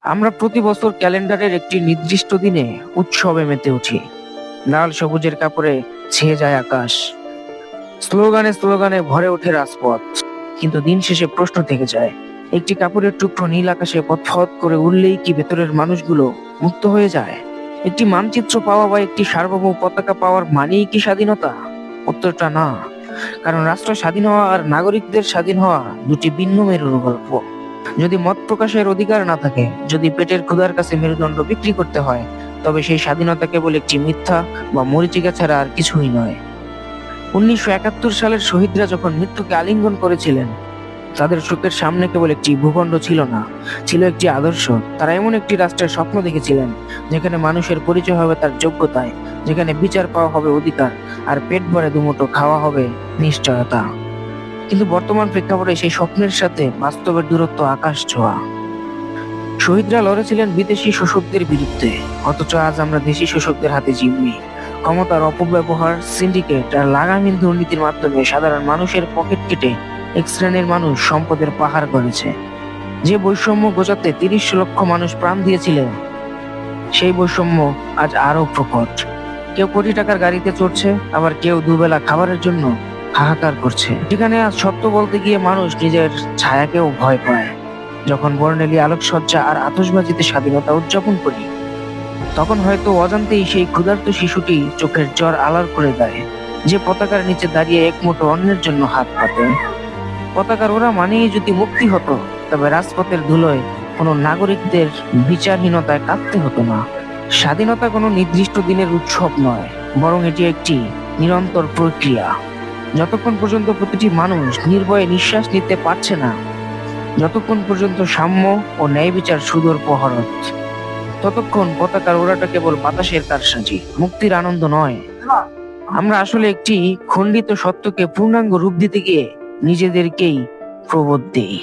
আমরা প্রতি বছর ক্যালেন্ডারের একটি নির্দিষ্ট দিনে উৎসবে মেতে উঠি। লাল সবুজের কাপড়ে ছেয়ে যায় আকাশ, স্লোগানে স্লোগানে ভরে ওঠে রাজপথ। কিন্তু দিন শেষে প্রশ্ন থেকে যায়, একটি কাপড়ের টুকরো নীল আকাশে পথ করে উড়লেই কি ভেতরের মানুষগুলো মুক্ত হয়ে যায়? একটি মানচিত্র পাওয়া বা একটি সার্বভৌম পতাকা পাওয়ার মানেই কি স্বাধীনতা? উত্তরটা না। কারণ রাষ্ট্র স্বাধীন হওয়া আর নাগরিকদের স্বাধীন হওয়া দুটি ভিন্ন মেরুর গল্প। যদি মত প্রকাশের অধিকার না থাকে, যদি পেটের ক্ষুধার কাছে মেরুদণ্ড বিক্রি করতে হয়, তবে সেই স্বাধীনতা কেবল একটি মিথ্যা বা মরীচিকা ছাড়া আর কিছুই নয়। 1971 সালের শহীদরা যখন মৃত্যুকে আলিঙ্গন করেছিলেন, তাদের চোখের সামনে কেবল একটি ভূখণ্ড ছিল না, ছিল একটি আদর্শ। তারা এমন একটি রাষ্ট্রের স্বপ্ন দেখেছিলেন যেখানে মানুষের পরিচয় হবে তার যোগ্যতায়, যেখানে বিচার পাওয়া হবে অধিকার, আর পেট ভরে দুমুঠো খাওয়া হবে নিশ্চয়তা। কিন্তু বর্তমান প্রেক্ষাপটে সেই স্বপ্নের সাথে বাস্তবের দূরত্ব আকাশ ছোঁয়া। শহীদরা লড়েছিলেন বিদেশি শোষকদের বিরুদ্ধে, অথচ আজ আমরা দেশি শোষকদের হাতে জিম্মি। ক্ষমতার অপব্যবহার, সিন্ডিকেট আর লাগামহীন দুর্নীতির মাধ্যমে সাধারণ মানুষের পকেট কেটে এক শ্রেণীর মানুষ সম্পদের পাহাড় করেছে। যে বৈষম্য গোচাতে 30 লক্ষ মানুষ প্রাণ দিয়েছিলেন, সেই বৈষম্য আজ আরো প্রকট। কেউ কোটি টাকার গাড়িতে চড়ছে, আবার কেউ দুবেলা খাবারের জন্য হাহাকার করছে। যেখানে আজ সত্য বলতে গিয়ে মানুষ নিজের ছায়াকেও ভয় পায়। যখন বর্ণেলি আলোকসজ্জা আর আতশবাজিতে স্বাধীনতা উদযাপন করি, তখন হয়তো অজান্তেই সেই ক্ষুধার্ত শিশুটি চোখের জল আড়াল করে দেয়, যে পতাকার নিচে দাঁড়িয়ে এক মুঠো অন্যের জন্য হাত পাতে। পতাকার ওরা মানেই যদি মুক্তি হতো, তবে রাজপথের ধুলোয় কোনো নাগরিকদের বিচারহীনতায় কাঁদতে হতো না। স্বাধীনতা কোনো নির্দিষ্ট দিনের উৎসব নয়, বরং এটি একটি নিরন্তর প্রক্রিয়া। যতক্ষণ পর্যন্ত প্রতিটি মানুষ নির্ভয়ে নিঃশ্বাস নিতে পারছে না, যতক্ষণ পর্যন্ত সাম্য ও ন্যায় বিচার সুদূর প্রহরত, ততক্ষণ পতাকার ওড়াটা কেবল বাতাসের কারসাজি, মুক্তির আনন্দ নয়। আমরা আসলে একটি খণ্ডিত সত্যকে পূর্ণাঙ্গ রূপ দিতে গিয়ে নিজেদেরকেই প্রবোধ দেই।